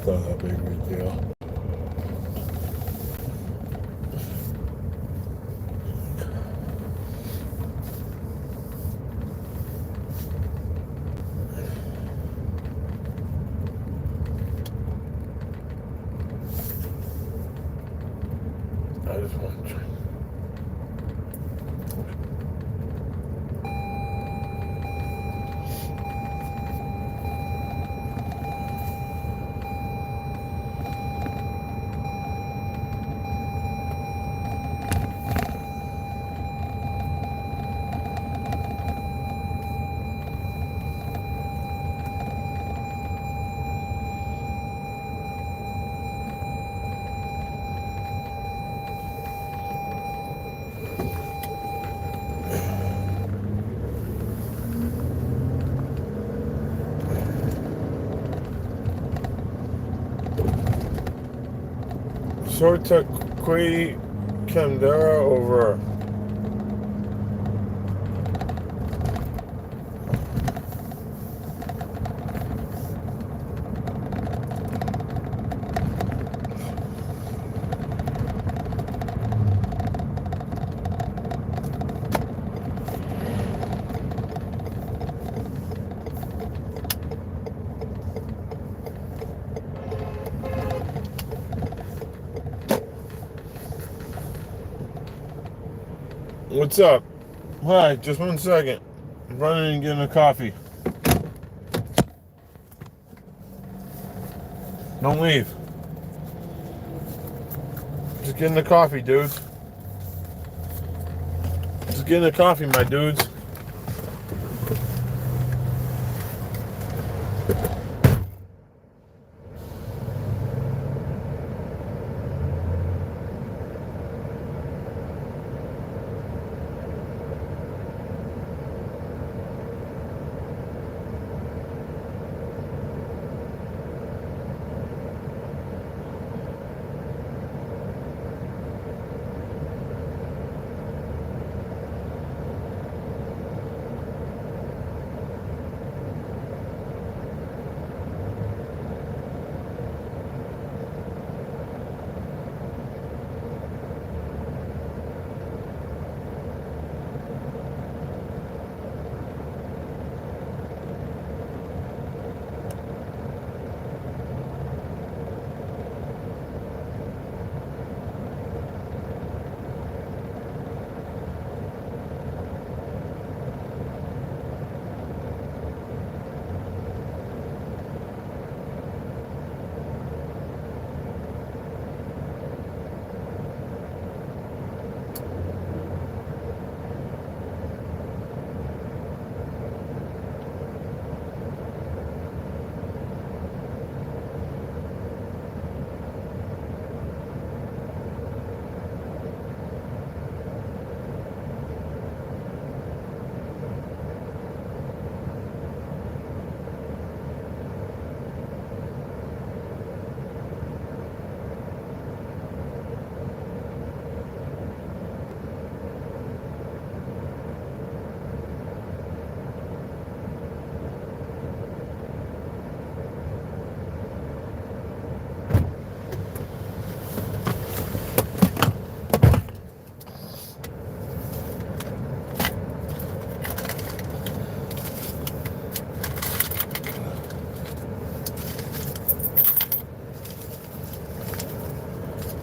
It's not that big of a deal. I just want to try. Sorta qui Candera over. What's up? Hi, just 1 second. I'm running and getting a coffee. Don't leave. Just getting a coffee, dudes. Just getting a coffee, my dudes.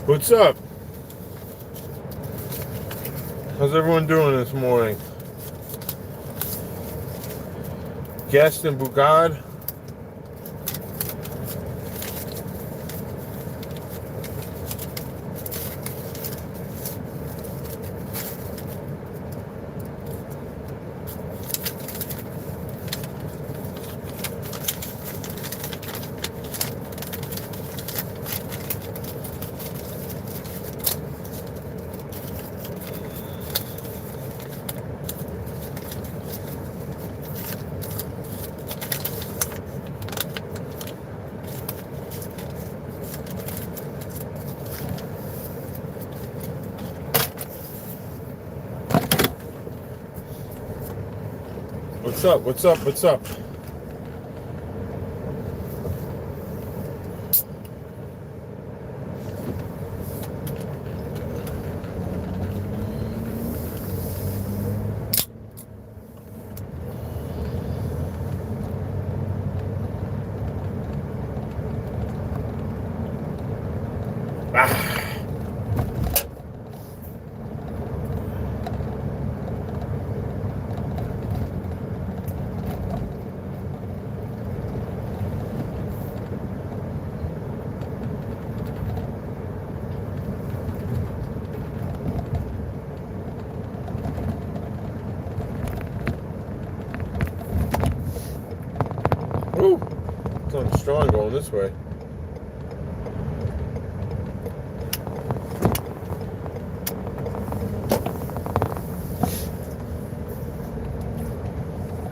What's up? How's everyone doing this morning? Guest and Bugad? What's up? What's up? What's up? on going this way.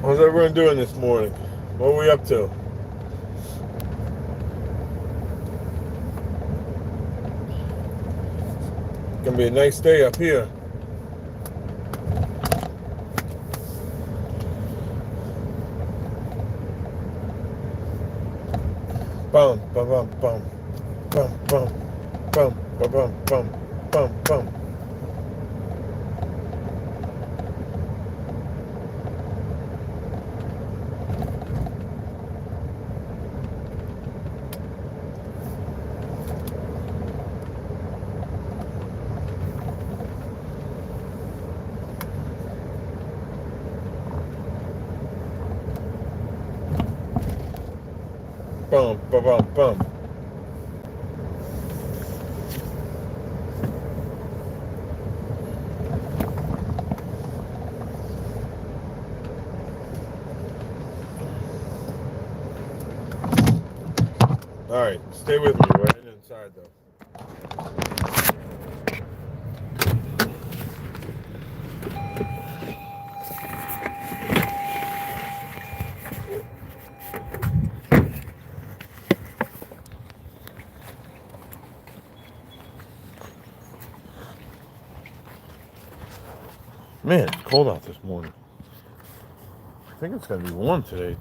How's everyone doing this morning? What are we up to? Gonna be a nice day up here. Bum bum bum bum bum bum bum bum bum bum bum bum. Bum bum bum bum. All right, stay with me. We're heading inside though. Man, it's cold out this morning. I think it's gonna be warm today.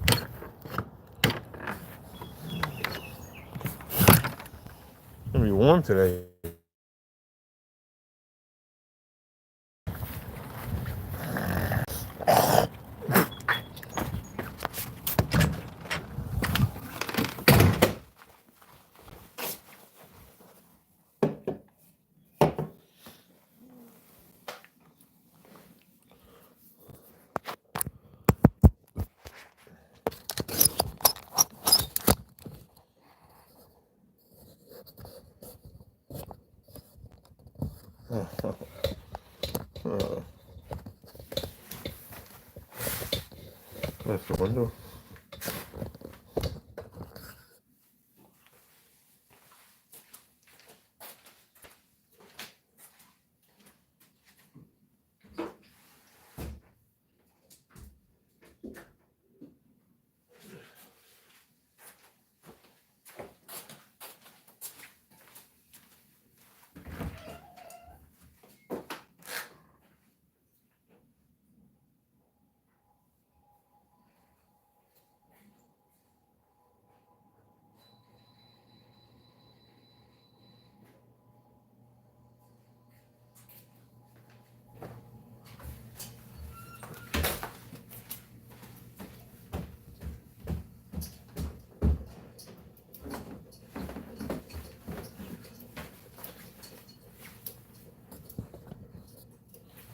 It's gonna be warm today. That's the window.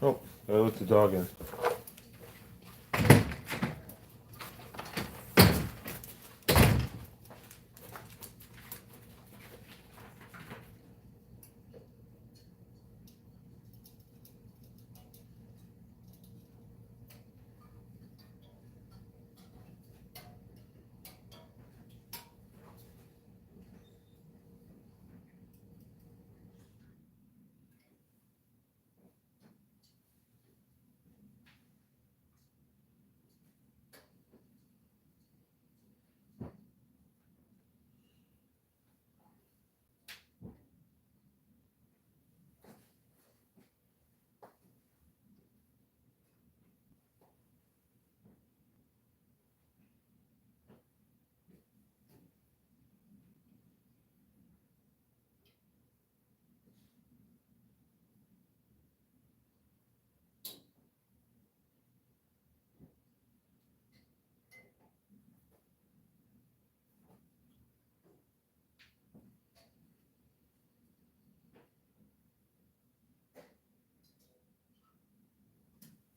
Oh, I let the dog in.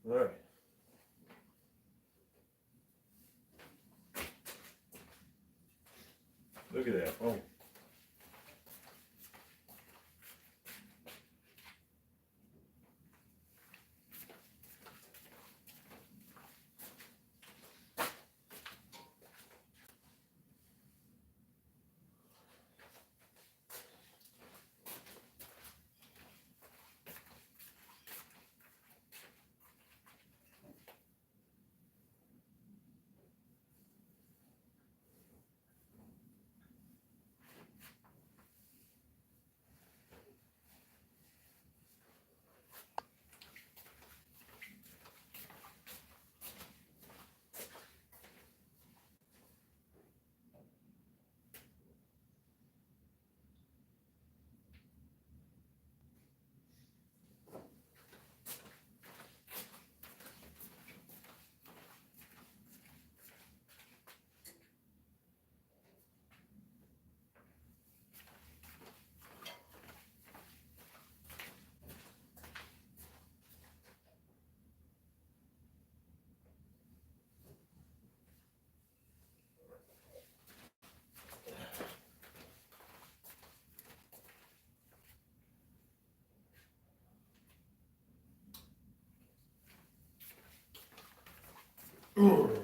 All right. Look at that. Oh. Alright.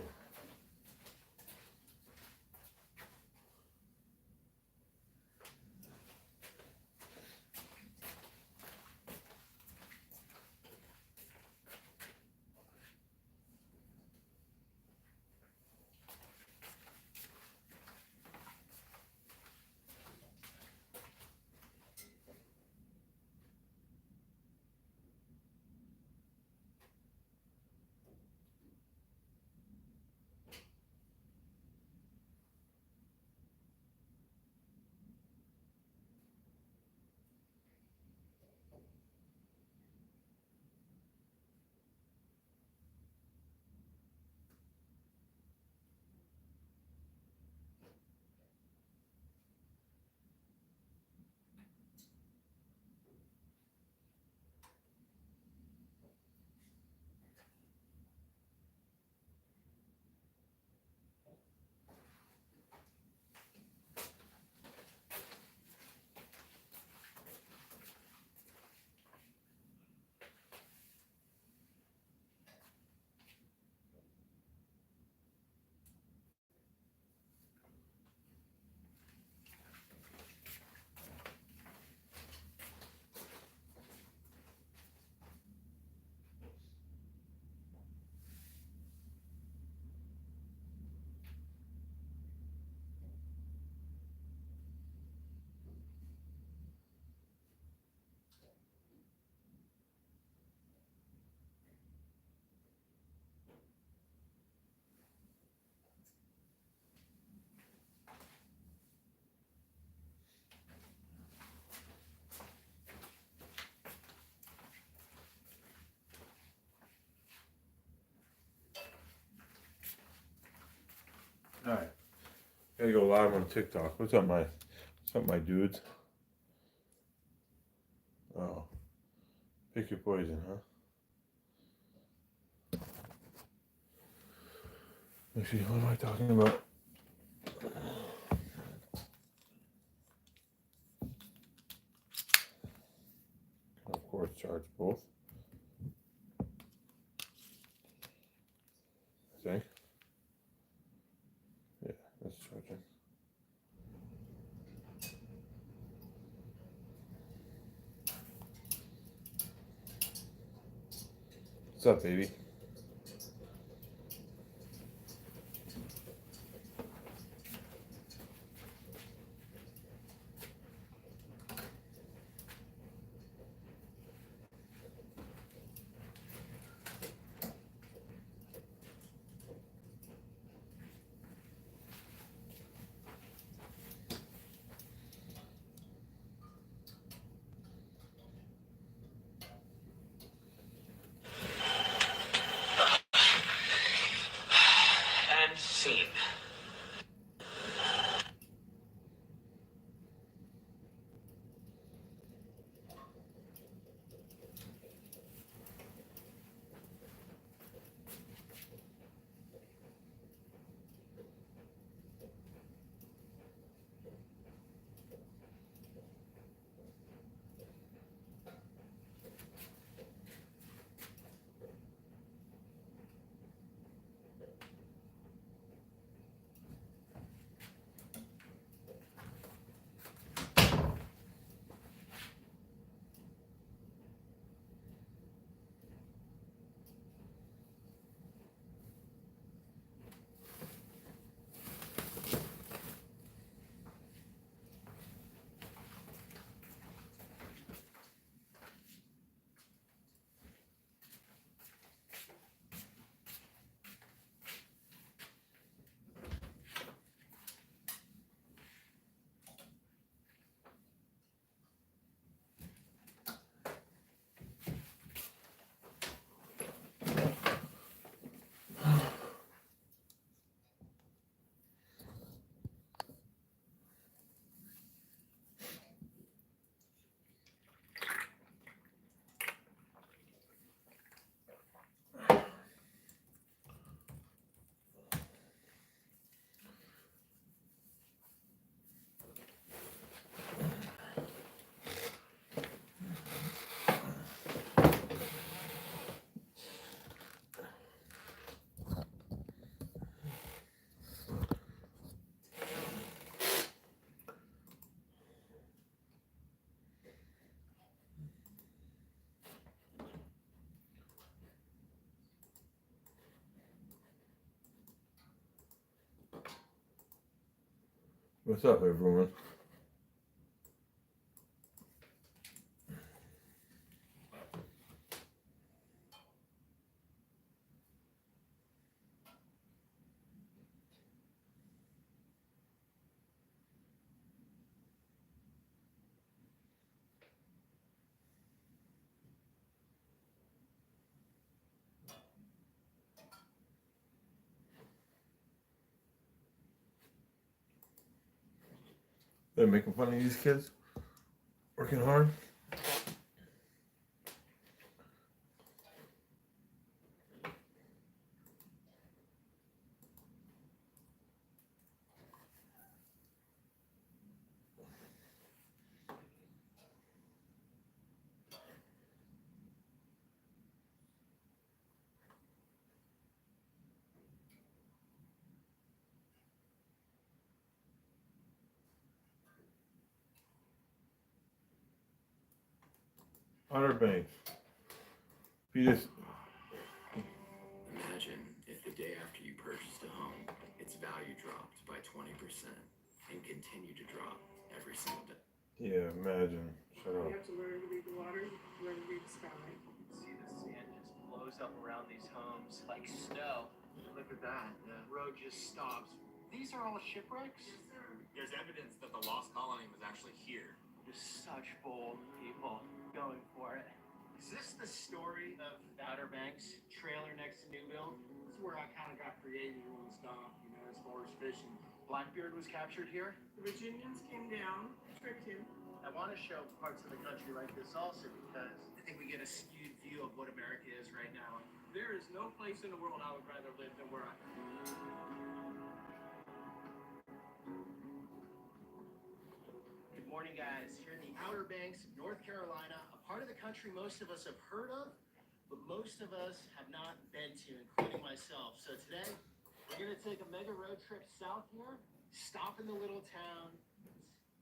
Gotta go live on TikTok. What's up, my dudes? Oh. Pick your poison, huh? Let's see, what am I talking about? Of course, charge both. I think. Yeah, that's charging. What's up, baby? What's up, everyone? They're making fun of these kids working hard. Outer Banks. Peter. Imagine if the day after you purchased a home, its value dropped by 20% and continued to drop every single day. Yeah, imagine. Shut up. You have to learn to read the water, learn to read the sky. See the sand just blows up around these homes like snow. Look at that. The road just stops. These are all shipwrecks? Yes, sir. There's evidence that the lost colony was actually here. Just such bold people going for it. Is this the story of the Outer Banks trailer next to Newville? This is where I kind of got creative when we stopped, as far as fishing. Blackbeard was captured here. The Virginians came down, tricked him. I want to show parts of the country like this also because I think we get a skewed view of what America is right now. There is no place in the world I would rather live than where I am. Good morning, guys. Here in the Outer Banks of North Carolina, a part of the country most of us have heard of, but most of us have not been to, including myself. So today, we're going to take a mega road trip south here, stop in the little town,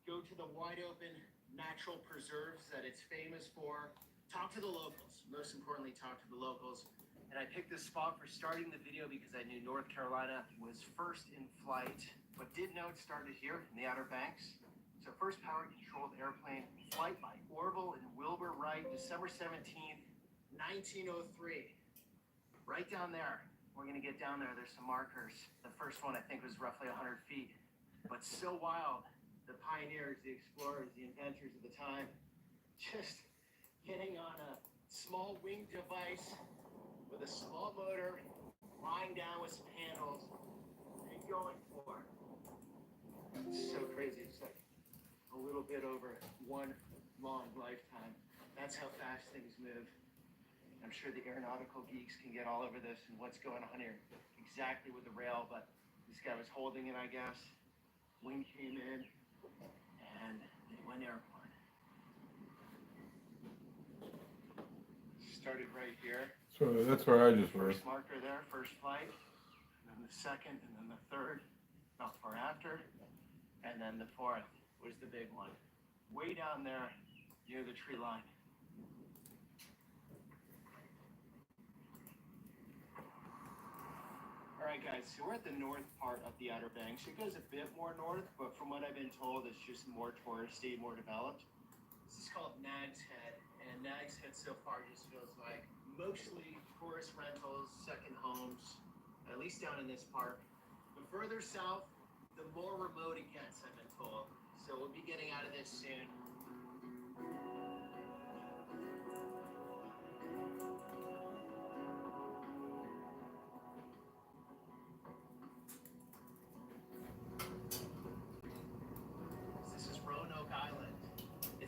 go to the wide open natural preserves that it's famous for, talk to the locals, most importantly, talk to the locals. And I picked this spot for starting the video because I knew North Carolina was first in flight, but did know it started here in the Outer Banks. So first power-controlled airplane flight by Orville and Wilbur Wright, December 17th, 1903. Right down there. We're going to get down there. There's some markers. The first one, I think, was roughly 100 feet. But so wild. The pioneers, the explorers, the inventors of the time, just getting on a small winged device with a small motor, lying down with some handles, and going for it. It's so crazy. It's like a little bit over one long lifetime. That's how fast things move. I'm sure the aeronautical geeks can get all over this and what's going on here exactly with the rail, but this guy was holding it, I guess. Wind came in. And they went airplane. Started right here. So that's where I just was. First marker there, first flight. And then the second, and then the third, not far after. And then the fourth was the big one. Way down there near the tree line. Alright guys, so we're at the north part of the Outer Banks. It goes a bit more north, but from what I've been told, it's just more touristy, more developed. This is called Nag's Head, and Nag's Head so far just feels like mostly tourist rentals, second homes, at least down in this park. The further south, the more remote it gets, I've been told. So we'll be getting out of this soon.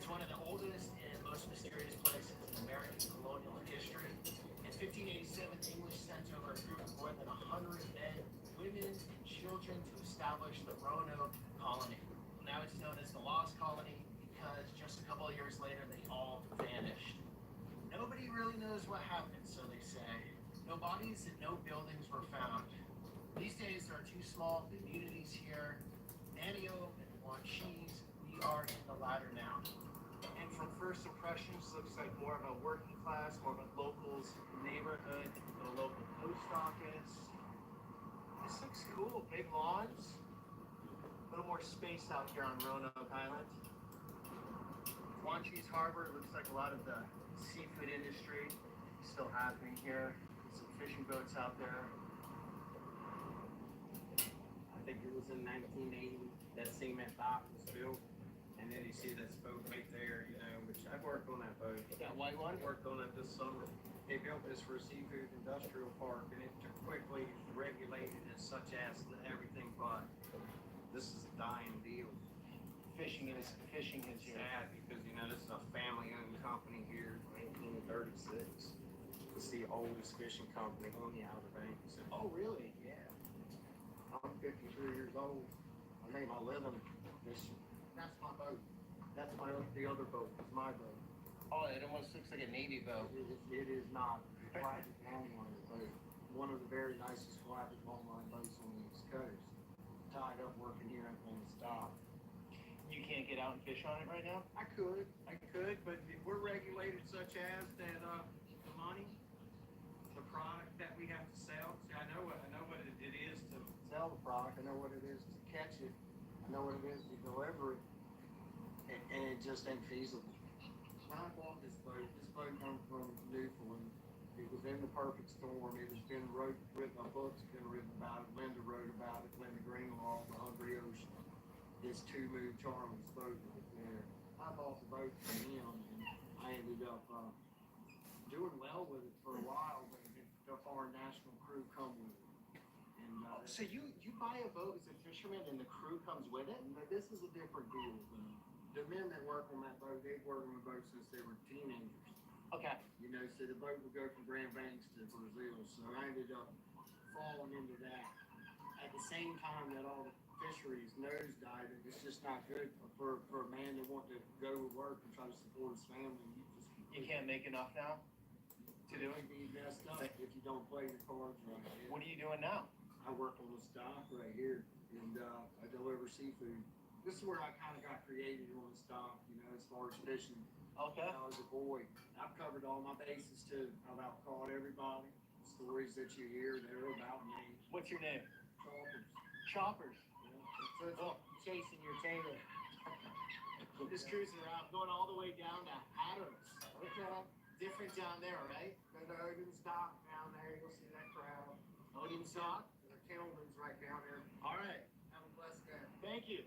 One of the oldest and most mysterious places in American colonial history. In 1587, English sent over a group of more than 100 men, women, and children to establish the Roanoke colony. Now it's known as the Lost Colony because just a couple of years later, they all vanished. Nobody really knows what happened, so they say. No bodies and no buildings were found. These days, there are two small communities here, Nanio and Wanchese. We are in the latter now. And from first impressions, looks like more of a working class, more of a locals neighborhood, a local post office. This looks cool. Big lawns. little more space out here on Roanoke Island. Wanchese Harbor, looks like a lot of the seafood industry is still happening here. Some fishing boats out there. I think it was in 1980 that cement dock was built. And then you see this boat right there, you know, which I worked on that boat. That white one? I worked on it this summer. They built this for a seafood industrial park, and it quickly regulated as such as everything but. This is a dying deal. Fishing is here. Sad because, you know, this is a family-owned company here, 1936. It's the oldest fishing company on the Outer Banks. Oh, really? Yeah. I'm 53 years old. I made my living fishing. That's my boat. That's the other boat. It's my boat. Oh, it almost looks like a Navy boat. It is not. It's private longline boat. One of the very nicest private longline boats on the East Coast. Tied up working here on the dock. You can't get out and fish on it right now? I could, but we're regulated such as that the money, the product that we have to sell. See, I know what it is to sell the product. I know what it is to catch it. I know what it is to deliver it, and it just ain't feasible. When I bought this boat come from Newfoundland. It was in the perfect storm. It has been written, a book's been written about it. Linda wrote about it. Linda Greenlaw, The Hungry Ocean. It's Two Moon Charlie's boat right there. I bought the boat from him, and I ended up doing well with it for a while, but the foreign national crew come with it. And So you buy a boat as a fisherman and the crew comes with it? but this is a different deal. The men that work on that boat, they've worked on the boat since they were teenagers. Okay. You know, so the boat would go from Grand Banks to Brazil. So I ended up falling into that. At the same time that all the fisheries nosedived, it's just not good for a man that want to go to work and try to support his family. You can't make enough now to do it? Be messed up if you don't play your cards right. What are you doing now? I work on this dock right here, and I deliver seafood. This is where I kind of got created on this dock, you know, as far as fishing. Okay. When I was a boy, I've covered all my bases too. I've outcaught everybody. Stories that you hear, they're about me. What's your name? Choppers. Choppers. So it's like chasing your tail. Just cruising around, going all the way down to Hatteras. Okay. Different down there, right? There's the Odin's dock down there. You'll see that crowd. Odin's Dock? The Kelvin's right down there. All right. Have a blessed day. Thank you.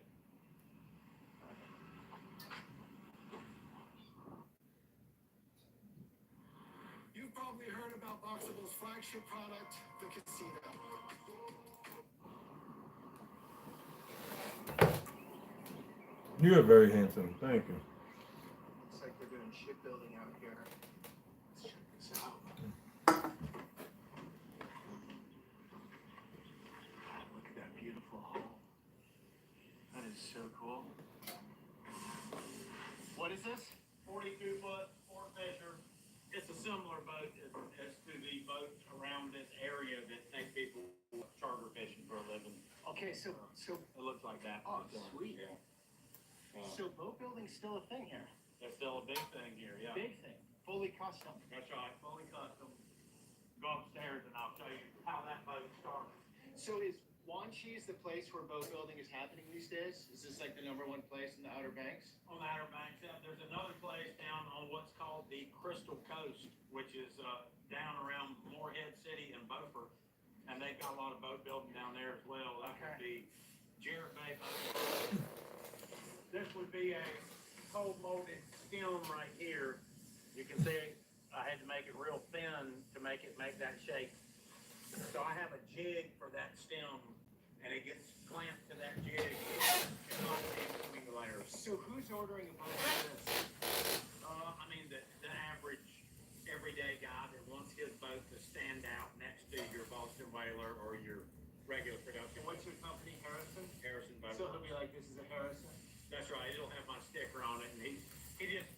You've probably heard about Boxable's flagship product, the Casino. You are very handsome. Thank you. Looks like they're doing shipbuilding out here. Let's check this out. Look at that beautiful hull. That is so cool. What is this? 42-foot, 4-fisher. It's a similar boat as to the boats around this area that take people charter fishing for a living. Okay, so It looks like that. Oh, sweet. Yeah. so boat building's still a thing here. It's still a big thing here, yeah. Big thing. Fully custom. That's right, fully custom. Go upstairs and I'll show you how that boat started. So is Wanchese the place where boat building is happening these days? Is this like the #1 place in the Outer Banks? On the Outer Banks, there's another place down on what's called the Crystal Coast, which is down around Morehead City and Beaufort. And they've got a lot of boat building down there as well. That would be Jarrett Bay Boat. This would be a cold molded stem right here. You can see I had to make it real thin to make that shape. So I have a jig for that stem, and it gets clamped to that jig. It's not between the layers. So who's ordering a boat like this? I mean, the average everyday guy that wants his boat to stand out next to your Boston Whaler or your regular production. What's your company, Harrison? Harrison boat. So he'll be like, this is a Harrison? That's right. It'll have my sticker on it, and he just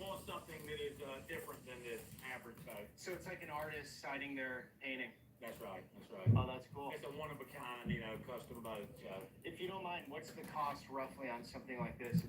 wants something that is different than the average boat. So it's like an artist signing their painting. That's right. That's right. Oh, that's cool. It's a one of a kind, custom boat. So If you don't mind, what's the cost roughly on something like this?